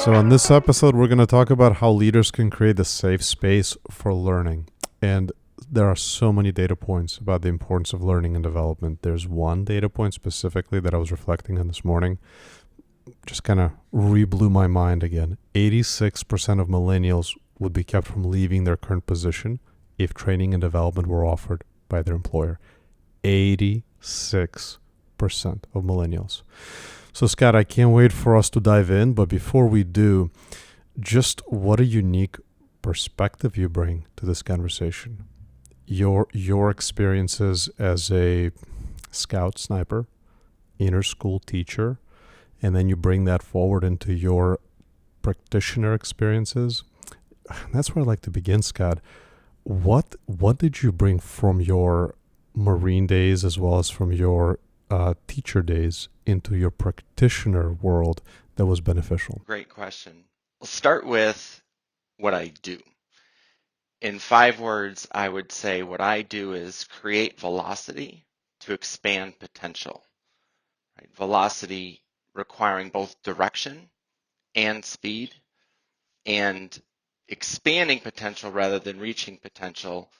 So, on this episode, we're going to talk about how leaders can create a safe space for learning. And there are so many data points about the importance of learning and development. There's one data point specifically that I was reflecting on this morning, just kind of re-blew my mind again. 86% of millennials would be kept from leaving their current position if training and development were offered by their employer. 86% of millennials. So, Scott, I can't wait for us to dive in. But before we do, just what a unique perspective you bring to this conversation. Your experiences as a scout sniper, inner school teacher, and then you bring that forward into your practitioner experiences. That's where I'd like to begin, Scott. What did you bring from your Marine days as well as from your teacher days into your practitioner world that was beneficial? Great question. I'll start with what I do. In 5 words, I would say what I do is create velocity to expand potential. Right? Velocity requiring both direction and speed, and expanding potential rather than reaching potential,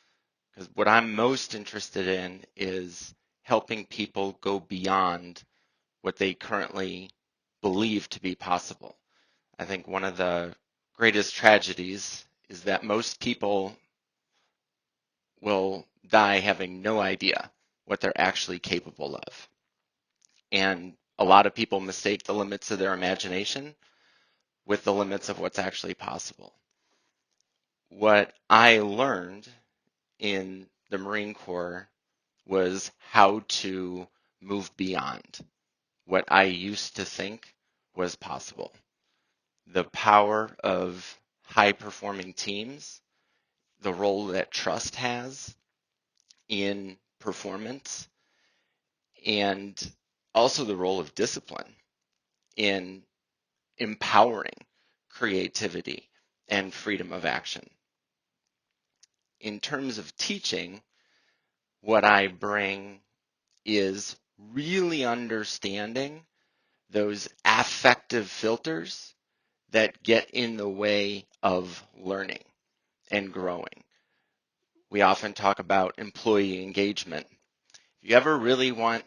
because what I'm most interested in is helping people go beyond what they currently believe to be possible. I think one of the greatest tragedies is that most people will die having no idea what they're actually capable of. And a lot of people mistake the limits of their imagination with the limits of what's actually possible. What I learned in the Marine Corps was how to move beyond what I used to think was possible. The power of high-performing teams, the role that trust has in performance, and also the role of discipline in empowering creativity and freedom of action. In terms of teaching, what I bring is really understanding those affective filters that get in the way of learning and growing. We often talk about employee engagement. If you ever really want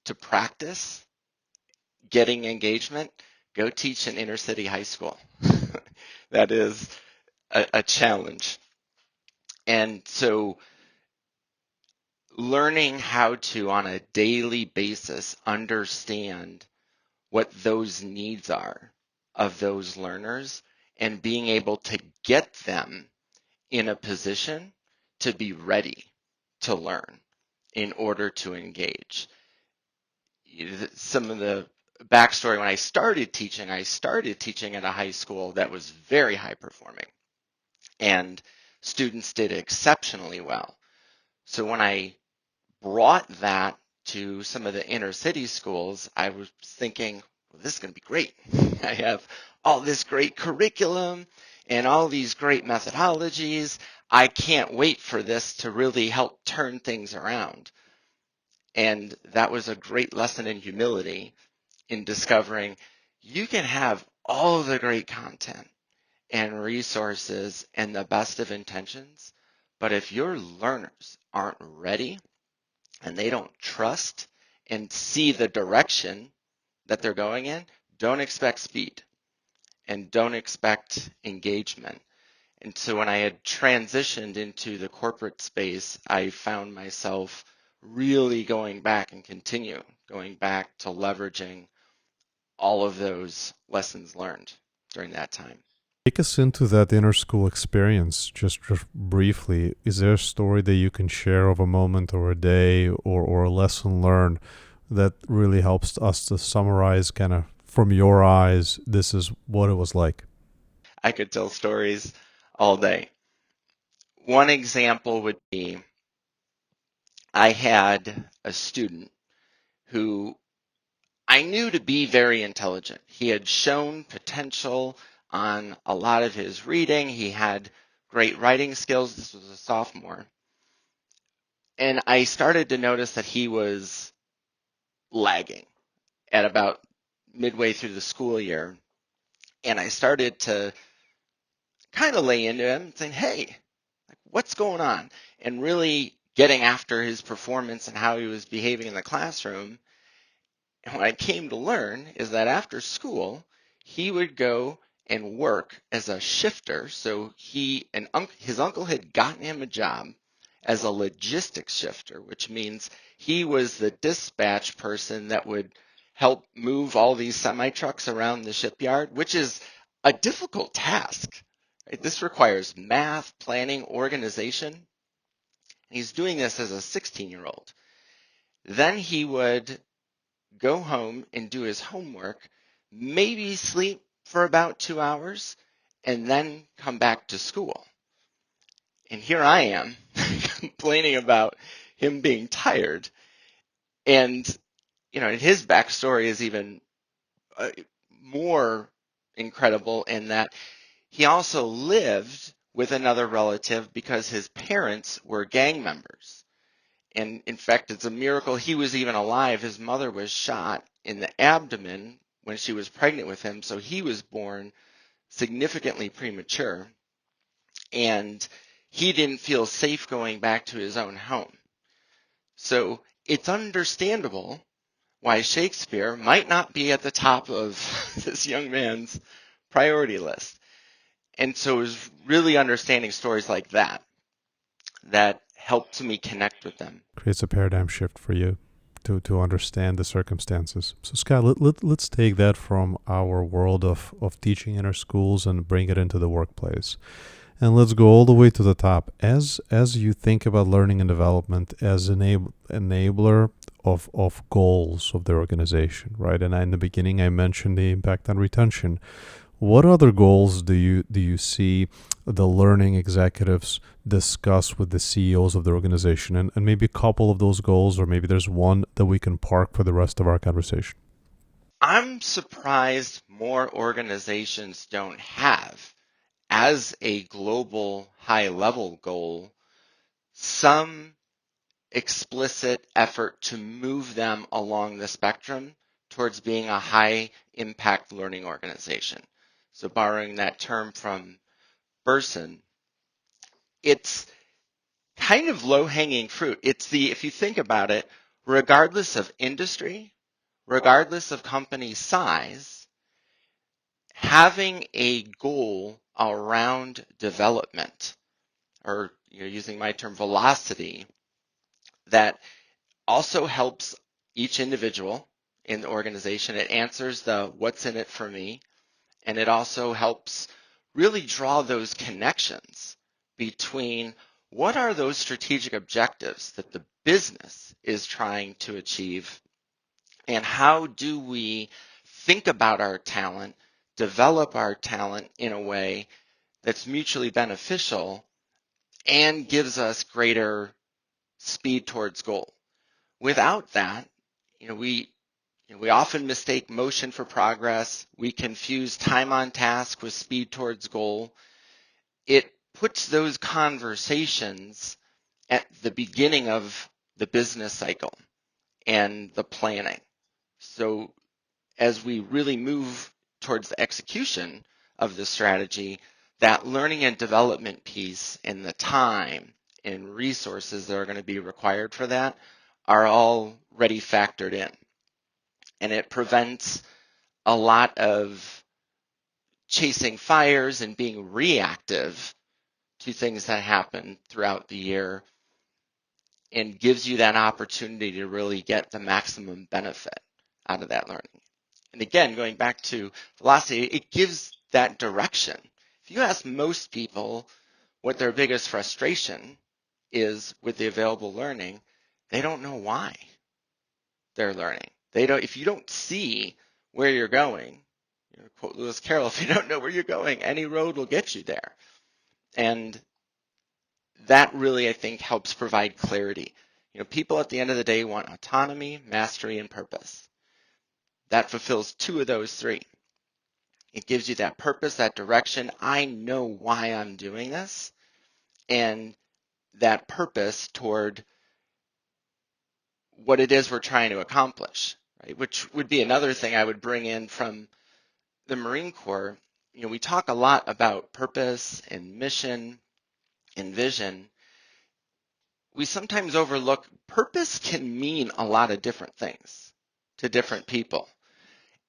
to practice getting engagement, go teach an inner city high school. That is a challenge. And so learning how to, on a daily basis, understand what those needs are of those learners and being able to get them in a position to be ready to learn in order to engage. Some of the backstory: when I started teaching at a high school that was very high performing, and students did exceptionally well. So when I brought that to some of the inner city schools, I was thinking, well, this is going to be great. I have all this great curriculum and all these great methodologies. I can't wait for this to really help turn things around. And that was a great lesson in humility, in discovering you can have all of the great content and resources and the best of intentions, but if your learners aren't ready and they don't trust and see the direction that they're going in, don't expect speed and don't expect engagement. And so when I had transitioned into the corporate space, I found myself really going back to leveraging all of those lessons learned during that time. Take us into that inner school experience just briefly. Is there a story that you can share of a moment or a day or a lesson learned that really helps us to summarize kind of from your eyes, this is what it was like? I could tell stories all day. One example would be I had a student who I knew to be very intelligent. He had shown potential on a lot of his reading. He had great writing skills. This was a sophomore. And I started to notice that he was lagging at about midway through the school year. And I started to kind of lay into him saying, hey, what's going on? And really getting after his performance and how he was behaving in the classroom. And what I came to learn is that after school, he would go and work as a shifter. So his uncle had gotten him a job as a logistics shifter, which means he was the dispatch person that would help move all these semi trucks around the shipyard, which is a difficult task. Right? This requires math, planning, organization. And he's doing this as a 16-year-old. Then he would go home and do his homework, maybe sleep for about 2 hours, and then come back to school. And here I am complaining about him being tired. And, his backstory is even more incredible in that he also lived with another relative because his parents were gang members. And in fact, it's a miracle he was even alive. His mother was shot in the abdomen when she was pregnant with him, so he was born significantly premature. And he didn't feel safe going back to his own home. So it's understandable why Shakespeare might not be at the top of this young man's priority list. And so it was really understanding stories like that helped me connect with them. Creates a paradigm shift for you to understand the circumstances. So Scott, let's take that from our world of teaching in our schools and bring it into the workplace. And let's go all the way to the top. As you think about learning and development as enabler of goals of the organization, right? And in the beginning, I mentioned the impact on retention. What other goals do you see the learning executives discuss with the CEOs of the organization? And maybe a couple of those goals, or maybe there's one that we can park for the rest of our conversation. I'm surprised more organizations don't have, as a global high-level goal, some explicit effort to move them along the spectrum towards being a high-impact learning organization. So borrowing that term from Burson, it's kind of low-hanging fruit. If you think about it, regardless of industry, regardless of company size, having a goal around development, or using my term velocity, that also helps each individual in the organization. It answers the what's in it for me, and it also helps really draw those connections between what are those strategic objectives that the business is trying to achieve, and how do we think about our talent, develop our talent in a way that's mutually beneficial and gives us greater speed towards goal. Without that, we often mistake motion for progress. We confuse time on task with speed towards goal. It puts those conversations at the beginning of the business cycle and the planning. So as we really move towards the execution of the strategy, that learning and development piece and the time and resources that are going to be required for that are already factored in. And it prevents a lot of chasing fires and being reactive to things that happen throughout the year, and gives you that opportunity to really get the maximum benefit out of that learning. And again, going back to velocity, it gives that direction. If you ask most people what their biggest frustration is with the available learning, they don't know why they're learning. If you don't see where you're going, quote Lewis Carroll, if you don't know where you're going, any road will get you there. And that really, I think, helps provide clarity. People at the end of the day want autonomy, mastery, and purpose. That fulfills two of those three. It gives you that purpose, that direction. I know why I'm doing this, and that purpose toward what it is we're trying to accomplish, right? Which would be another thing I would bring in from the Marine Corps. we talk a lot about purpose and mission and vision. We sometimes overlook purpose can mean a lot of different things to different people.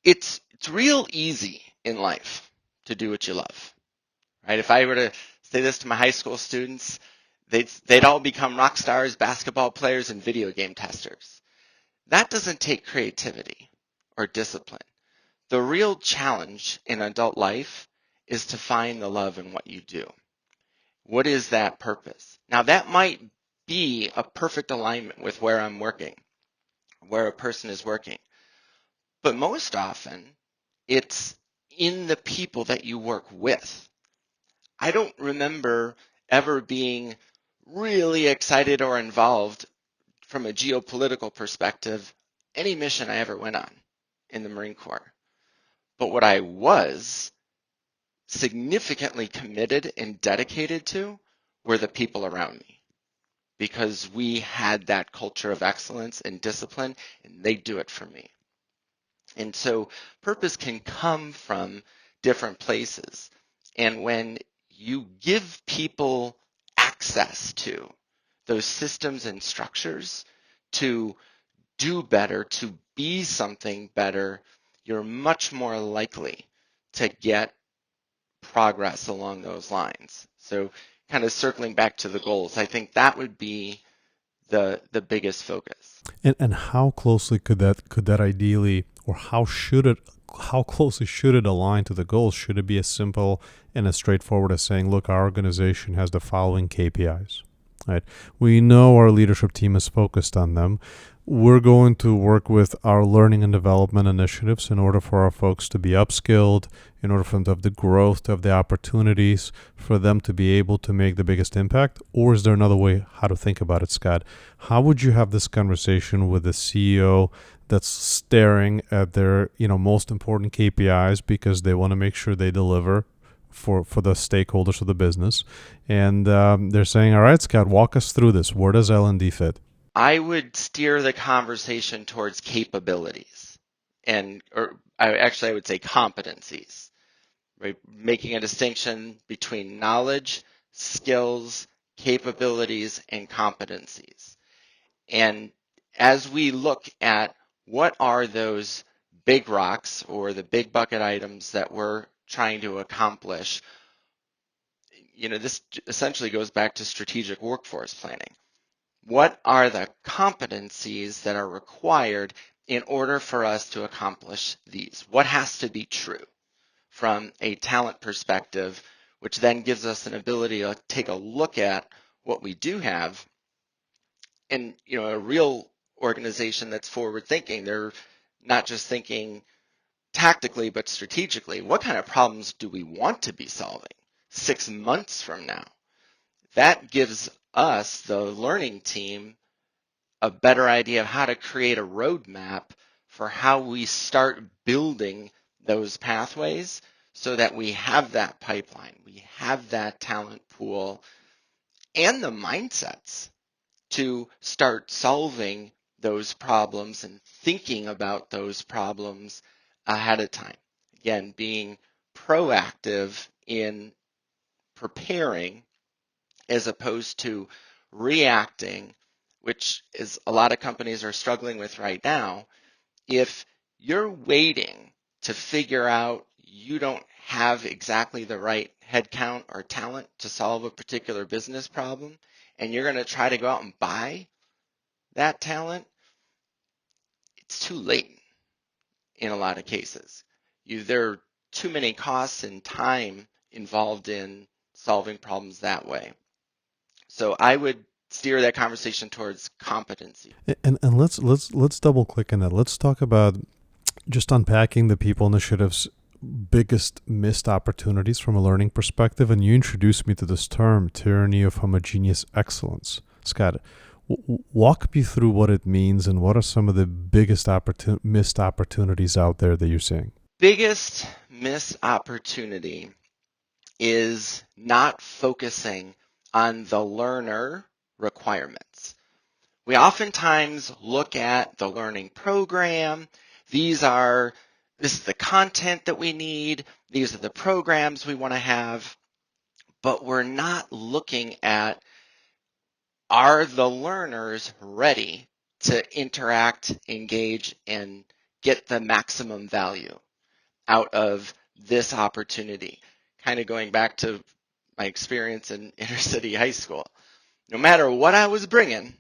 It's real easy in life to do what you love, right? If I were to say this to my high school students, they'd all become rock stars, basketball players, and video game testers. That doesn't take creativity or discipline. The real challenge in adult life is to find the love in what you do. What is that purpose? Now, that might be a perfect alignment with where I'm working, where a person is working. But most often, it's in the people that you work with. I don't remember ever being really excited or involved from a geopolitical perspective, any mission I ever went on in the Marine Corps. But what I was significantly committed and dedicated to were the people around me, because we had that culture of excellence and discipline, and they do it for me. And so purpose can come from different places. And when you give people access to those systems and structures to do better, to be something better, you're much more likely to get progress along those lines. So kind of circling back to the goals, I think that would be the biggest focus. And how closely could that ideally, or how closely should it align to the goals? Should it be as simple and as straightforward as saying, look, our organization has the following KPIs, right? We know our leadership team is focused on them. We're going to work with our learning and development initiatives in order for our folks to be upskilled, in order for them to have the growth, to have the opportunities for them to be able to make the biggest impact? Or is there another way how to think about it, Scott? How would you have this conversation with the CEO that's staring at their most important KPIs because they want to make sure they deliver for the stakeholders of the business, and they're saying, all right, Scott, walk us through this. Where does L&D fit? I would steer the conversation towards capabilities, or I would say competencies, right? Making a distinction between knowledge, skills, capabilities, and competencies. And as we look at what are those big rocks or the big bucket items that we're trying to accomplish, this essentially goes back to strategic workforce planning. What are the competencies that are required in order for us to accomplish these? What has to be true from a talent perspective, which then gives us an ability to take a look at what we do have. And, a real organization that's forward thinking, they're not just thinking tactically, but strategically. What kind of problems do we want to be solving 6 months from now? That gives us, the learning team, a better idea of how to create a roadmap for how we start building those pathways so that we have that pipeline, we have that talent pool, and the mindsets to start solving those problems and thinking about those problems ahead of time. Again, being proactive in preparing as opposed to reacting, which is a lot of companies are struggling with right now. If you're waiting to figure out you don't have exactly the right headcount or talent to solve a particular business problem, and you're going to try to go out and buy that talent, it's too late in a lot of cases. There are too many costs and time involved in solving problems that way. So I would steer that conversation towards competency. And let's double click on that. Let's talk about just unpacking the people initiatives biggest missed opportunities from a learning perspective. And you introduced me to this term, tyranny of homogeneous excellence. Scott, walk me through what it means and what are some of the biggest missed opportunities out there that you're seeing? Biggest missed opportunity is not focusing on the learner requirements. We oftentimes look at the learning program. This is the content that we need. these are the programs we want to have, but we're not looking at, are the learners ready to interact, engage, and get the maximum value out of this opportunity? Kind of going back to my experience in inner city high school. No matter what I was bringing,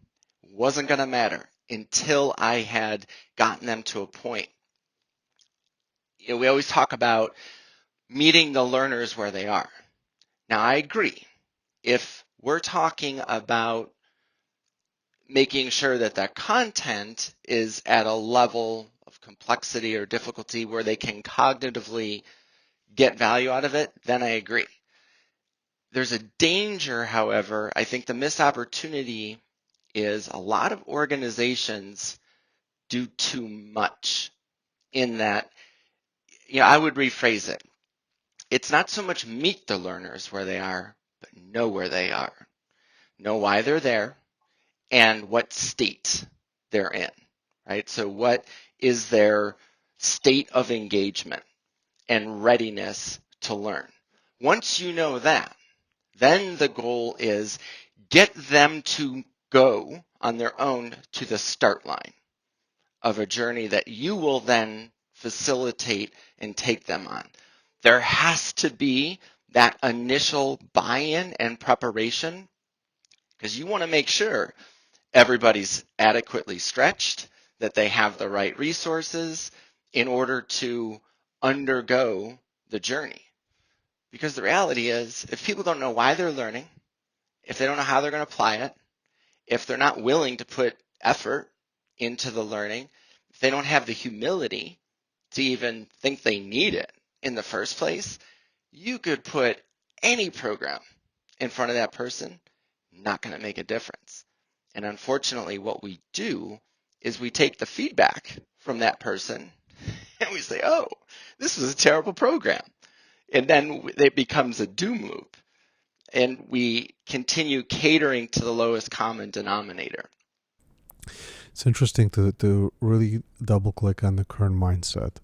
wasn't going to matter until I had gotten them to a point. We always talk about meeting the learners where they are. Now, I agree. If we're talking about making sure that the content is at a level of complexity or difficulty where they can cognitively get value out of it, then I agree. There's a danger, however. I think the missed opportunity is a lot of organizations do too much in that. I would rephrase it. It's not so much meet the learners where they are, but know where they are. Know why they're there and what state they're in, right? So what is their state of engagement and readiness to learn? Once you know that, then the goal is get them to go on their own to the start line of a journey that you will then facilitate and take them on. There has to be that initial buy-in and preparation because you want to make sure everybody's adequately stretched, that they have the right resources in order to undergo the journey. Because the reality is, if people don't know why they're learning, if they don't know how they're going to apply it, if they're not willing to put effort into the learning, if they don't have the humility to even think they need it in the first place, you could put any program in front of that person, not going to make a difference. And unfortunately, what we do is we take the feedback from that person and we say, oh, this was a terrible program. And then it becomes a doom loop. And we continue catering to the lowest common denominator. It's interesting to really double click on the current mindset.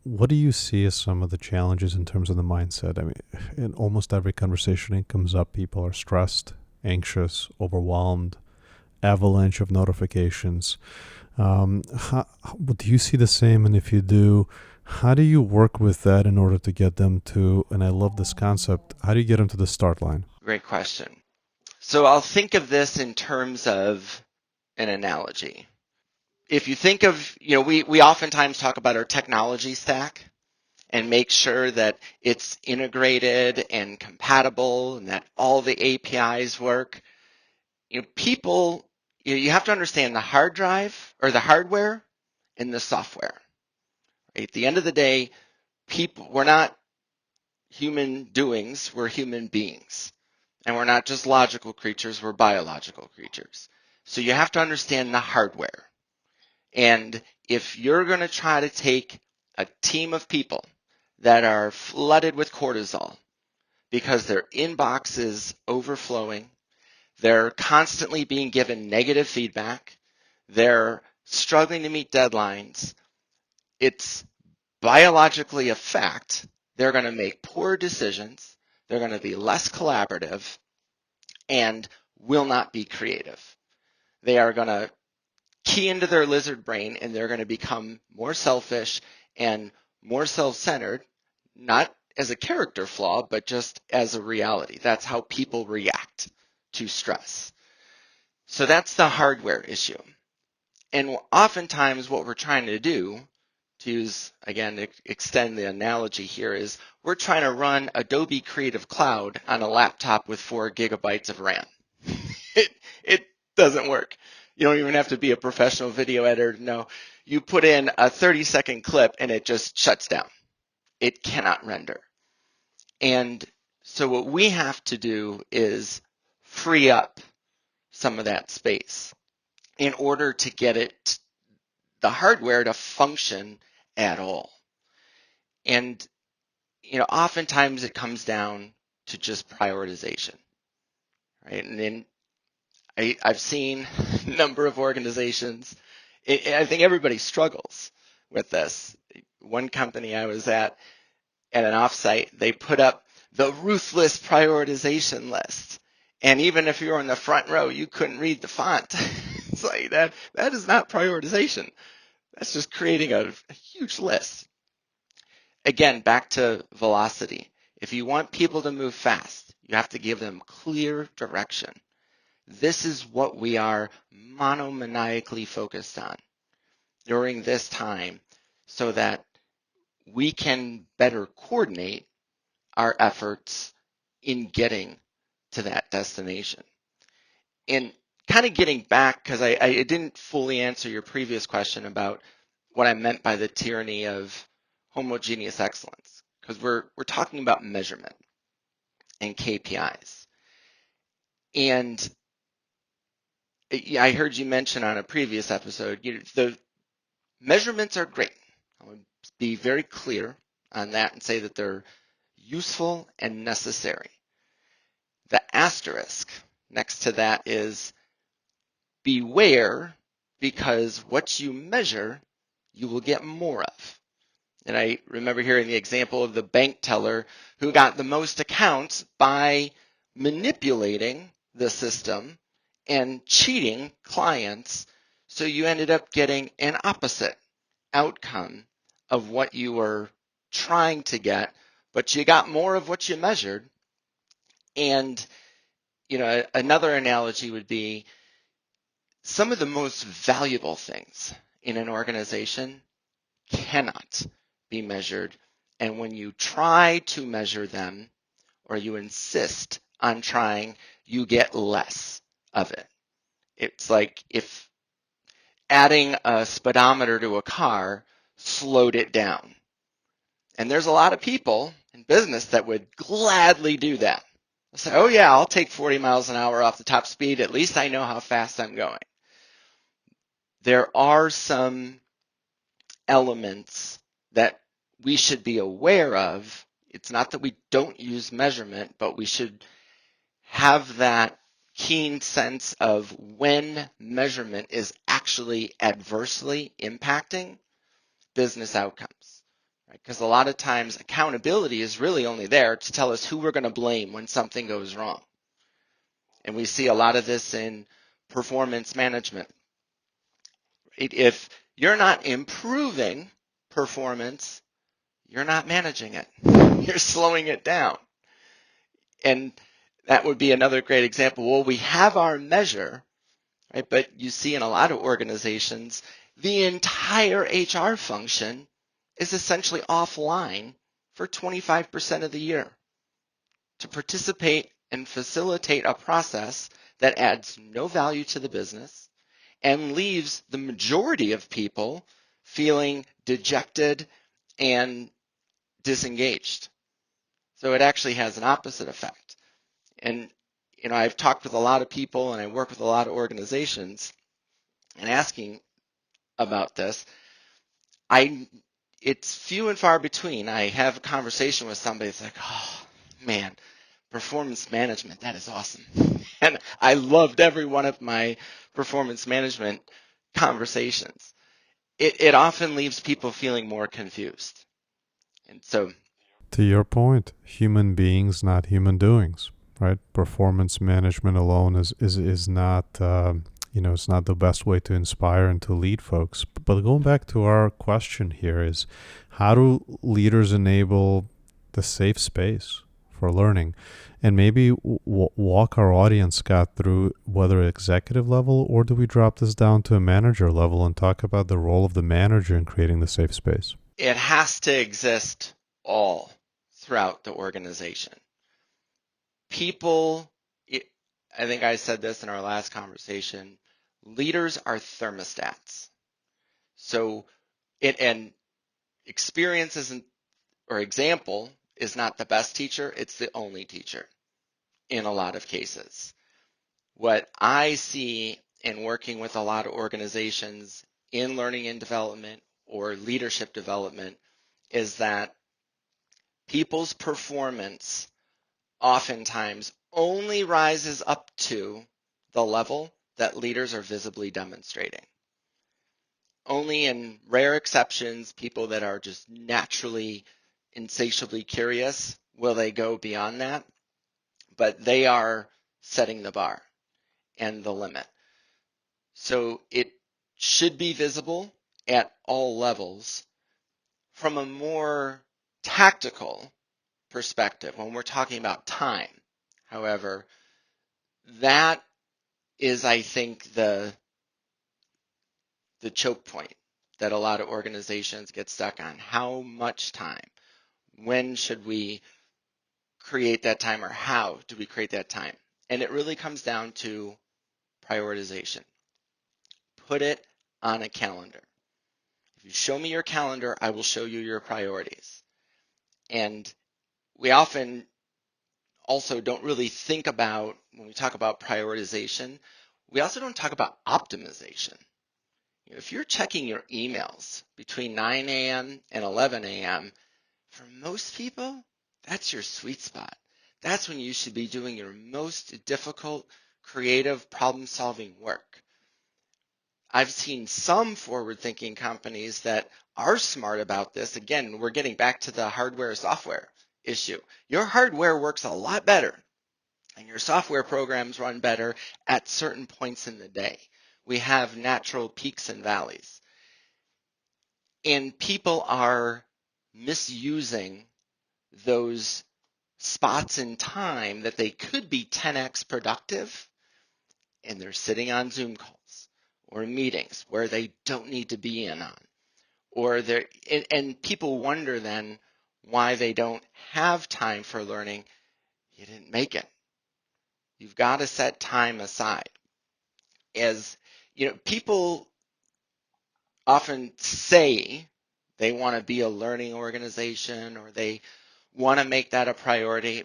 What do you see as some of the challenges in terms of the mindset? I mean, in almost every conversation it comes up, people are stressed, anxious, overwhelmed, avalanche of notifications. Do you see the same? And if you do, how do you work with that in order to get them to, and I love this concept, how do you get them to the start line? Great question. So I'll think of this in terms of an analogy. If you think of, we oftentimes talk about our technology stack and make sure that it's integrated and compatible and that all the APIs work. People, you have to understand the hard drive or the hardware and the software. Right? At the end of the day, we're not human doings, we're human beings. And we're not just logical creatures, we're biological creatures. So you have to understand the hardware. And if you're going to try to take a team of people that are flooded with cortisol because their inbox is overflowing, they're constantly being given negative feedback, they're struggling to meet deadlines, it's biologically a fact they're going to make poor decisions, they're going to be less collaborative, and will not be creative. They are going to key into their lizard brain and they're going to become more selfish and more self-centered, not as a character flaw, but just as a reality. That's how people react to stress. So that's the hardware issue. And oftentimes what we're trying to do, to use, again, extend the analogy here, is we're trying to run Adobe Creative Cloud on a laptop with 4 gigabytes of RAM. It doesn't work. You don't even have to be a professional video editor to know. You put in a 30-second clip and it just shuts down. It cannot render. And so what we have to do is free up some of that space in order to get the hardware to function at all. And oftentimes it comes down to just prioritization, right? And then I've seen a number of organizations. I think everybody struggles with this. One company I was at, at an offsite, they put up the ruthless prioritization list. And even if you were in the front row, you couldn't read the font. It's like that is not prioritization. That's just creating a huge list. Again, back to velocity. If you want people to move fast, you have to give them clear direction. This is what we are monomaniacally focused on during this time so that we can better coordinate our efforts in getting to that destination. And kind of getting back, because I didn't fully answer your previous question about what I meant by the tyranny of homogeneous excellence, because we're talking about measurement and KPIs. And I heard you mention on a previous episode, the measurements are great. I would be very clear on that and say that they're useful and necessary. The asterisk next to that is beware, because what you measure, you will get more of. And I remember hearing the example of the bank teller who got the most accounts by manipulating the system and cheating clients. So you ended up getting an opposite outcome of what you were trying to get, but you got more of what you measured. And, another analogy would be some of the most valuable things in an organization cannot be measured. And when you try to measure them, or you insist on trying, you get less of it. It's like if adding a speedometer to a car slowed it down. And there's a lot of people in business that would gladly do that. They'll say, oh yeah, I'll take 40 miles an hour off the top speed. At least I know how fast I'm going. There are some elements that we should be aware of. It's not that we don't use measurement, but we should have that keen sense of when measurement is actually adversely impacting business outcomes. Because a lot of times accountability is really only there to tell us who we're going to blame when something goes wrong. And we see a lot of this in performance management. If you're not improving performance, you're not managing it. You're slowing it down. And that would be another great example. Well, we have our measure, right? But you see in a lot of organizations, the entire HR function is essentially offline for 25% of the year to participate and facilitate a process that adds no value to the business and leaves the majority of people feeling dejected and disengaged. So it actually has an opposite effect. And, I've talked with a lot of people and I work with a lot of organizations and asking about this. It's few and far between. I have a conversation with somebody that's like, oh, man, performance management, that is awesome. And I loved every one of my performance management conversations. It often leaves people feeling more confused. And so, To your point, human beings, not human doings, right? Performance management alone is not, it's not the best way to inspire and to lead folks. But going back to our question here is, how do leaders enable the safe space for learning? And maybe walk our audience, Scott, through whether executive level, or do we drop this down to a manager level and talk about the role of the manager in creating the safe space? it has to exist all throughout the organization. People, I think I said this in our last conversation, leaders are thermostats. So and experience isn't, or example is not the best teacher, it's the only teacher in a lot of cases. What I see in working with a lot of organizations in learning and development or leadership development is that people's performance oftentimes only rises up to the level that leaders are visibly demonstrating. Only in rare exceptions, people that are just naturally insatiably curious. Will they go beyond that? But they are setting the bar and the limit. So it should be visible at all levels. From a more tactical perspective, when we're talking about time, however, that is, I think, the choke point that a lot of organizations get stuck on. How much time? When should we create that time, or how do we create that time? And it really comes down to prioritization. Put it on a calendar. If you show me your calendar, I will show you your priorities. And we often also don't really think about, when we talk about prioritization, we also don't talk about optimization. If you're checking your emails between 9 a.m. and 11 a.m., for most people, that's your sweet spot. That's when you should be doing your most difficult, creative, problem-solving work. I've seen some forward-thinking companies that are smart about this. Again, we're getting back to the hardware-software issue. Your hardware works a lot better, and your software programs run better at certain points in the day. We have natural peaks and valleys. And people are misusing those spots in time that they could be 10x productive, and they're sitting on Zoom calls or meetings where they don't need to be in on. Or they're, and people wonder then why they don't have time for learning. You didn't make it. You've got to set time aside. As you know, people often say they want to be a learning organization, or they want to make that a priority.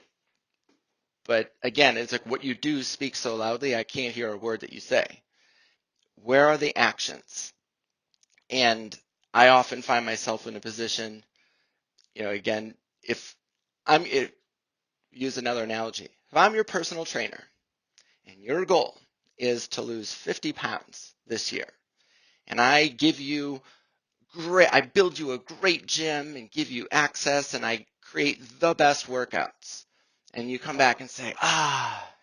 But again, it's like what you do speaks so loudly, I can't hear a word that you say. Where are the actions? And I often find myself in a position, again, if use another analogy. If I'm your personal trainer and your goal is to lose 50 pounds this year, and I build you a great gym and give you access, and I create the best workouts, and you come back and say,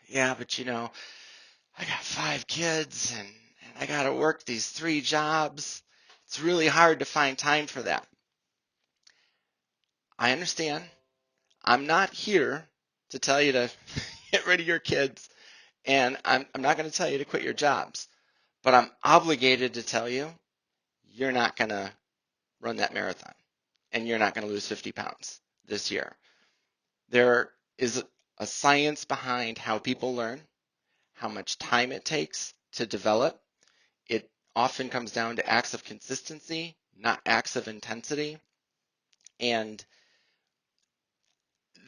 yeah, but I got 5 kids and I got to work these 3 jobs. It's really hard to find time for that. I understand. I'm not here to tell you to get rid of your kids, and I'm not going to tell you to quit your jobs, but I'm obligated to tell you you're not going to run that marathon, and you're not going to lose 50 pounds this year. There is a science behind how people learn, how much time it takes to develop. It often comes down to acts of consistency, not acts of intensity. And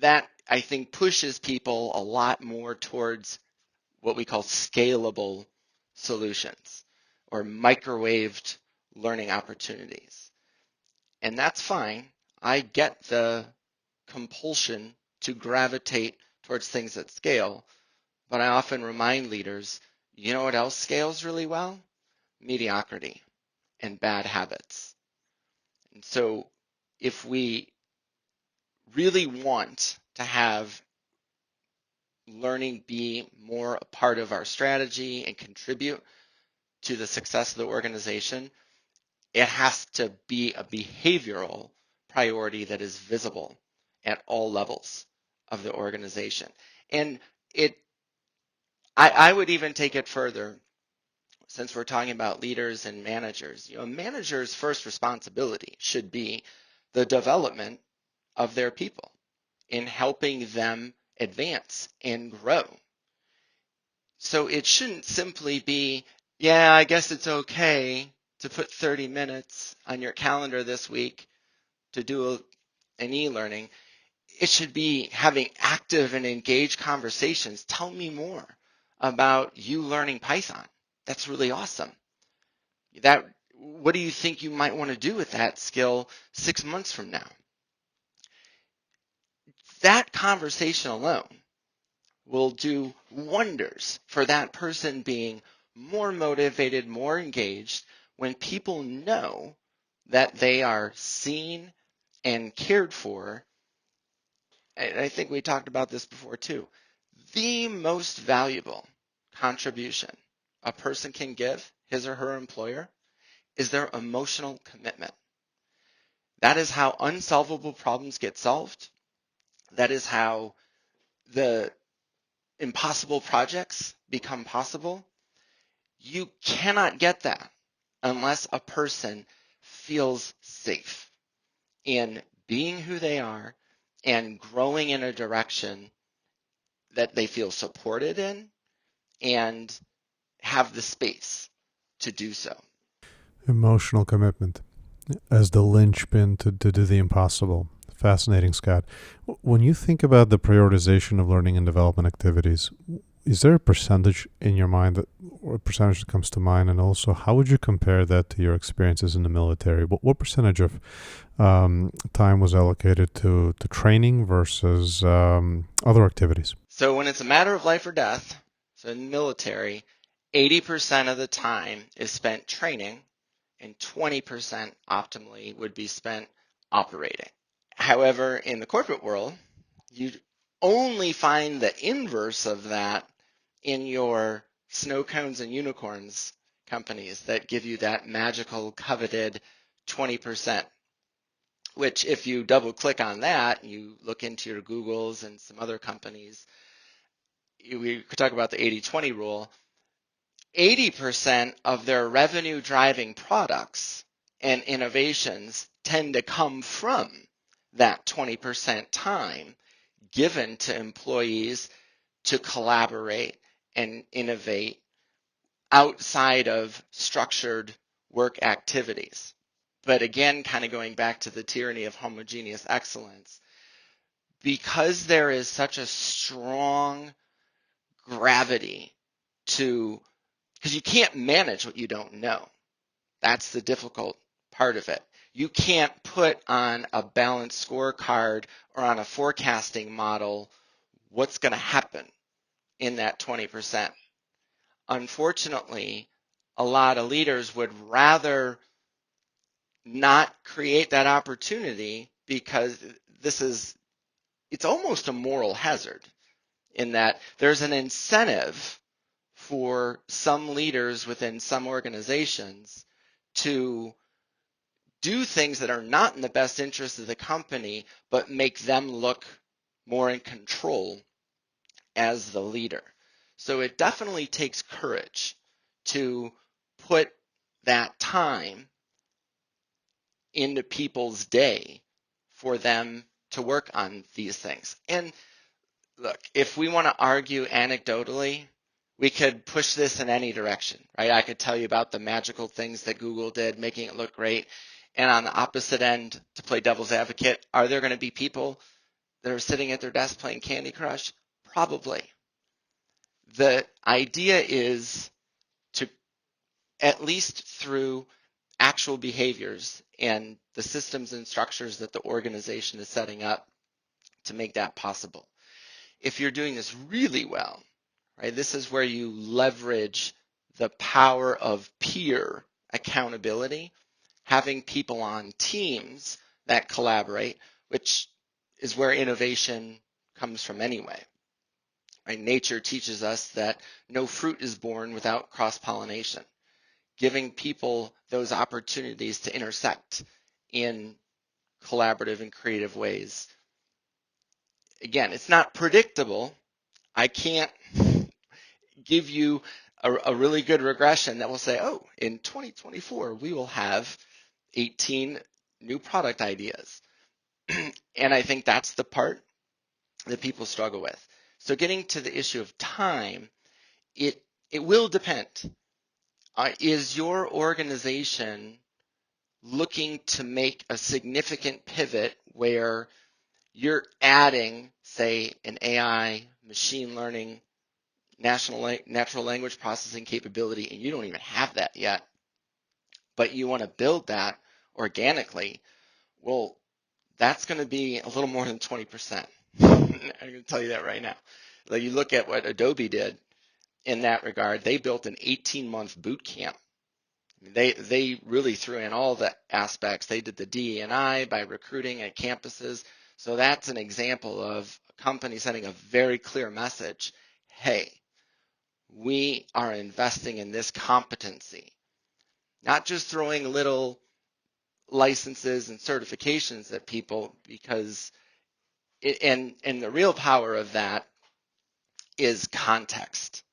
that, I think, pushes people a lot more towards what we call scalable solutions, or microwaved learning opportunities. And that's fine. I get the compulsion to gravitate towards things that scale, but I often remind leaders, you know what else scales really well? Mediocrity and bad habits. And so if we really want to have learning be more a part of our strategy and contribute to the success of the organization, it has to be a behavioral priority that is visible at all levels of the organization. And I would even take it further, since we're talking about leaders and managers. A manager's first responsibility should be the development of their people, in helping them advance and grow. So it shouldn't simply be, yeah, I guess it's okay to put 30 minutes on your calendar this week to do an e-learning. It should be having active and engaged conversations. Tell me more about you learning Python. That's really awesome. What do you think you might want to do with that skill 6 months from now? That conversation alone will do wonders for that person being more motivated, more engaged, when people know that they are seen and cared for and I think we talked about this before too, the most valuable contribution a person can give his or her employer is their emotional commitment. That is how unsolvable problems get solved. That is how the impossible projects become possible. You cannot get that unless a person feels safe in being who they are and growing in a direction that they feel supported in and have the space to do so. Emotional commitment as the linchpin to do the impossible. Fascinating, Scott. When you think about the prioritization of learning and development activities, is there a percentage in your mind that, or a percentage that comes to mind? And also, how would you compare that to your experiences in the military? What percentage of time was allocated to training versus other activities? So when it's a matter of life or death, so in the military, 80% of the time is spent training and 20% optimally would be spent operating. However, in the corporate world, you only find the inverse of that in your snow cones and unicorns companies that give you that magical coveted 20%, which if you double click on that, you look into your Googles and some other companies, we could talk about the 80-20 rule. 80% of their revenue driving products and innovations tend to come from that 20% time given to employees to collaborate and innovate outside of structured work activities. But again, kind of going back to the tyranny of homogeneous excellence, because there is such a strong gravity to, because you can't manage what you don't know. That's the difficult part of it. You can't put on a balanced scorecard or on a forecasting model what's going to happen in that 20%. Unfortunately, a lot of leaders would rather not create that opportunity because it's almost a moral hazard in that there's an incentive for some leaders within some organizations to do things that are not in the best interest of the company, but make them look more in control as the leader. So it definitely takes courage to put that time into people's day for them to work on these things. And look, if we want to argue anecdotally, we could push this in any direction, right? I could tell you about the magical things that Google did, making it look great. And on the opposite end, to play devil's advocate, are there going to be people that are sitting at their desk playing Candy Crush? Probably. The idea is to, at least through actual behaviors and the systems and structures that the organization is setting up to make that possible. If you're doing this really well, right, this is where you leverage the power of peer accountability, having people on teams that collaborate, which is where innovation comes from anyway. Right? Nature teaches us that no fruit is born without cross-pollination. Giving people those opportunities to intersect in collaborative and creative ways. Again, it's not predictable. I can't give you a really good regression that will say, oh, in 2024, we will have 18 new product ideas. And I think that's the part that people struggle with. So getting to the issue of time, it will depend. Is your organization looking to make a significant pivot where you're adding, say, an AI, machine learning, natural language processing capability, and you don't even have that yet, but you want to build that organically? Well, that's going to be a little more than 20%. I'm going to tell you that right now. Like, you look at what Adobe did in that regard. They built an 18-month boot camp. They really threw in all the aspects. They did the DE&I by recruiting at campuses. So that's an example of a company sending a very clear message. Hey, we are investing in this competency, not just throwing little licenses and certifications at people, because and the real power of that is context.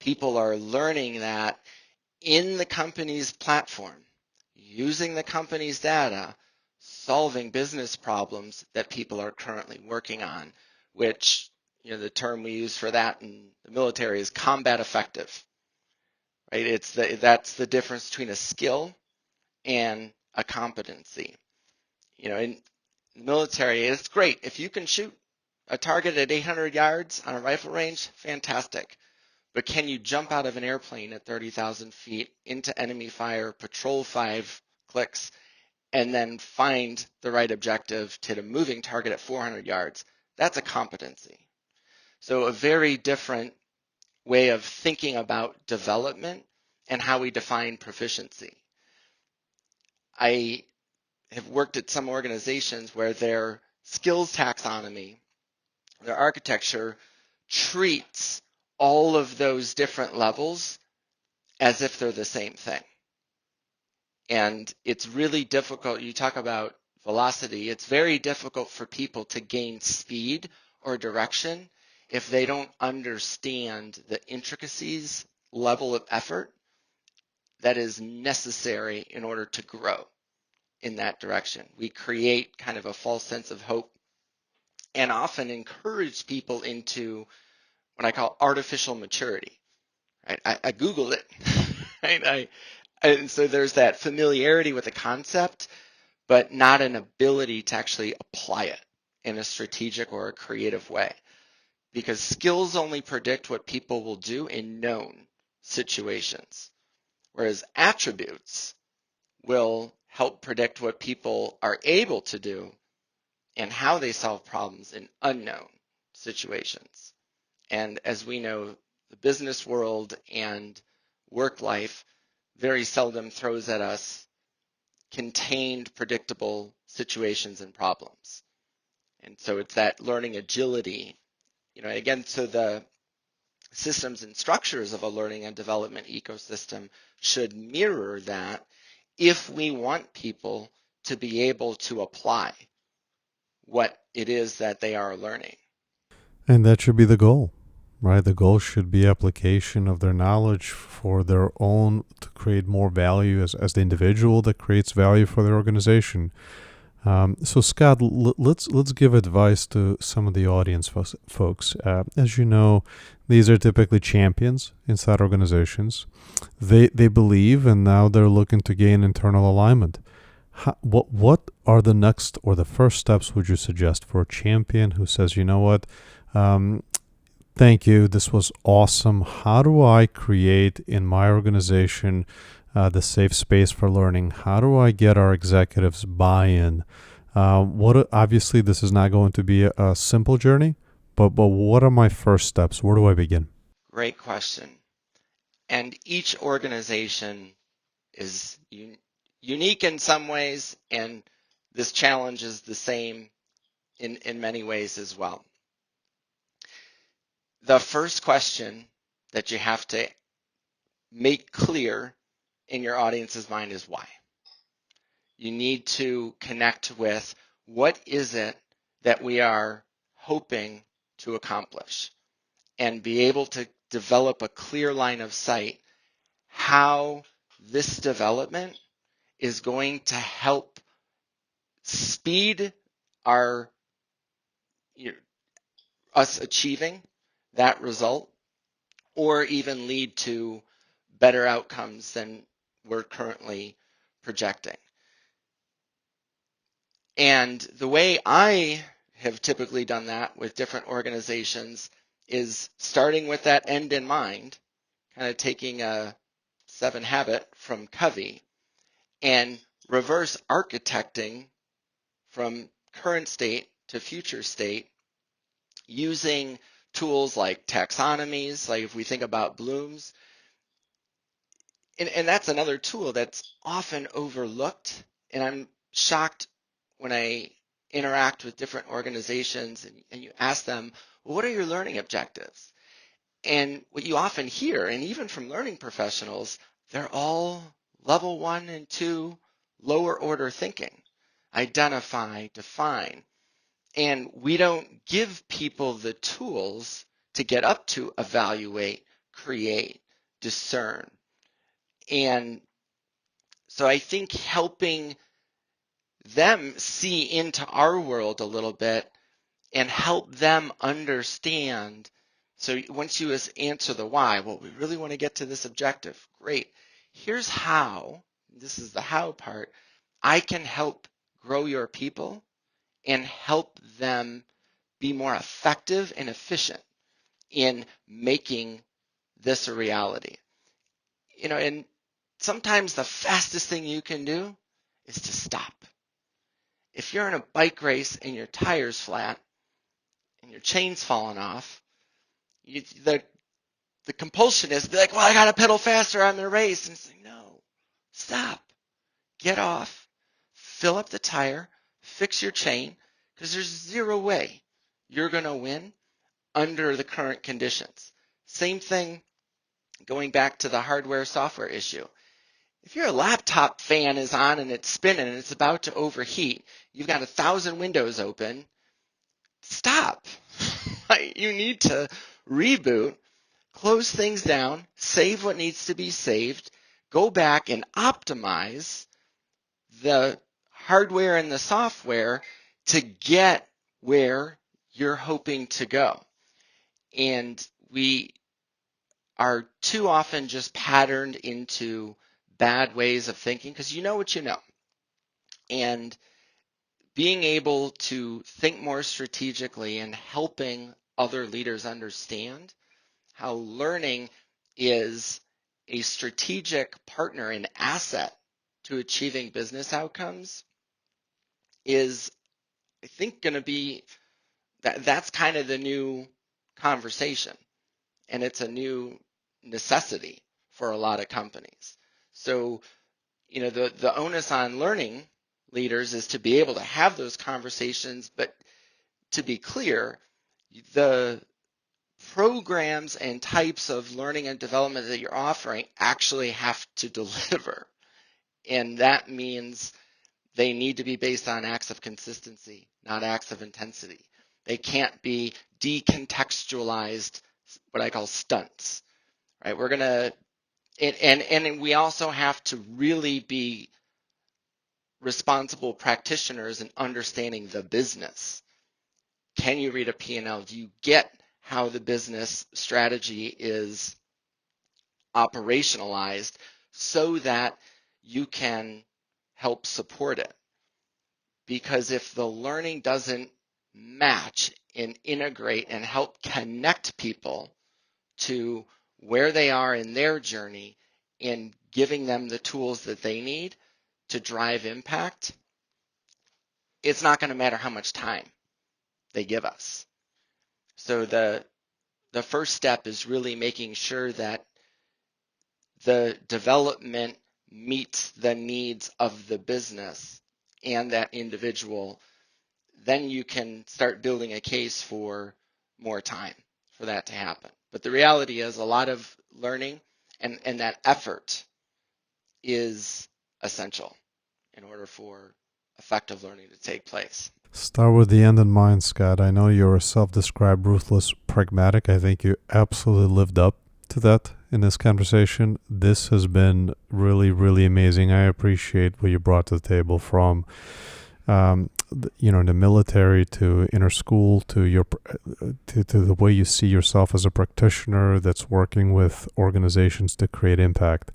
People are learning that in the company's platform, using the company's data, solving business problems that people are currently working on, which, the term we use for that in the military is combat effective, right? That's the difference between a skill and a competency. In the military, it's great. If you can shoot a target at 800 yards on a rifle range, fantastic. But can you jump out of an airplane at 30,000 feet into enemy fire, patrol 5 clicks, and then find the right objective to hit a moving target at 400 yards? That's a competency. So a very different way of thinking about development and how we define proficiency. I have worked at some organizations where their skills taxonomy, their architecture, treats all of those different levels as if they're the same thing. And it's really difficult. You talk about velocity. It's very difficult for people to gain speed or direction if they don't understand the intricacies, level of effort that is necessary in order to grow in that direction. We create kind of a false sense of hope and often encourage people into what I call artificial maturity. Right? I Googled it. Right? And so there's that familiarity with the concept, but not an ability to actually apply it in a strategic or a creative way. Because skills only predict what people will do in known situations, whereas attributes will help predict what people are able to do and how they solve problems in unknown situations. And as we know, the business world and work life very seldom throws at us contained, predictable situations and problems. And so it's that learning agility, again, so the systems and structures of a learning and development ecosystem should mirror that if we want people to be able to apply what it is that they are learning. And that should be the goal, right? The goal should be application of their knowledge for their own to create more value as the individual that creates value for their organization. So Scott, let's give advice to some of the audience folks. As you know, these are typically champions inside organizations. They believe, and now they're looking to gain internal alignment. What are the next or the first steps would you suggest for a champion who says, you know what, um, thank you, this was awesome. How do I create in my organization the safe space for learning? How do I get our executives buy-in? Obviously this is not going to be a simple journey, but what are my first steps? Where do I begin? Great question. And each organization is unique in some ways, and this challenge is the same in many ways as well. The first question that you have to make clear in your audience's mind is why. You need to connect with what is it that we are hoping to accomplish and be able to develop a clear line of sight how this development is going to help speed our us achieving that result or even lead to better outcomes than we're currently projecting. And the way I have typically done that with different organizations is starting with that end in mind, kind of taking a 7 habit from Covey and reverse architecting from current state to future state using tools like taxonomies, like if we think about Bloom's. And that's another tool that's often overlooked. And I'm shocked when I interact with different organizations and you ask them, well, what are your learning objectives? And what you often hear, and even from learning professionals, they're all level 1 and 2 lower order thinking. Identify, define. And we don't give people the tools to get up to evaluate, create, discern. And so I think helping them see into our world a little bit and help them understand. So once you answer the why, well, we really want to get to this objective. Great. Here's how, this is the how part, I can help grow your people and help them be more effective and efficient in making this a reality. And sometimes the fastest thing you can do is to stop. If you're in a bike race and your tire's flat and your chain's falling off, the compulsion is to be like, well, I got to pedal faster, I'm in a race. And it's like, no, stop, get off, fill up the tire, fix your chain, because there's zero way you're going to win under the current conditions. Same thing going back to the hardware-software issue. If your laptop fan is on and it's spinning and it's about to overheat, you've got 1,000 windows open, stop. You need to reboot, close things down, save what needs to be saved, go back and optimize the hardware and the software to get where you're hoping to go. And we are too often just patterned into bad ways of thinking because you know what you know. And being able to think more strategically and helping other leaders understand how learning is a strategic partner and asset to achieving business outcomes is, I think, going to be that's kind of the new conversation, and it's a new necessity for a lot of companies. So, the onus on learning leaders is to be able to have those conversations, but to be clear, the programs and types of learning and development that you're offering actually have to deliver. And that means they need to be based on acts of consistency, not acts of intensity. They can't be decontextualized, what I call stunts, right? We're going to, and we also have to really be responsible practitioners in understanding the business. Can you read a P&L? Do you get how the business strategy is operationalized so that you can help support it? Because if the learning doesn't match and integrate and help connect people to where they are in their journey and giving them the tools that they need to drive impact, it's not going to matter how much time they give us. So the first step is really making sure that the development meets the needs of the business and that individual. Then you can start building a case for more time for that to happen. But the reality is a lot of learning and that effort is essential in order for effective learning to take place. Start with the end in mind, Scott. I know you're a self-described ruthless pragmatic. I think you absolutely lived up to that in this conversation. This has been really, really amazing. I appreciate what you brought to the table from, the military to inner school to to the way you see yourself as a practitioner that's working with organizations to create impact.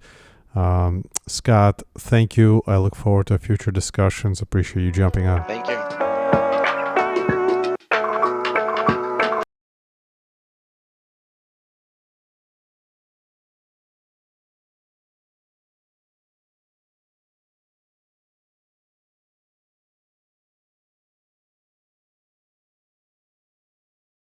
Scott, thank you. I look forward to future discussions. Appreciate you jumping on. Thank you.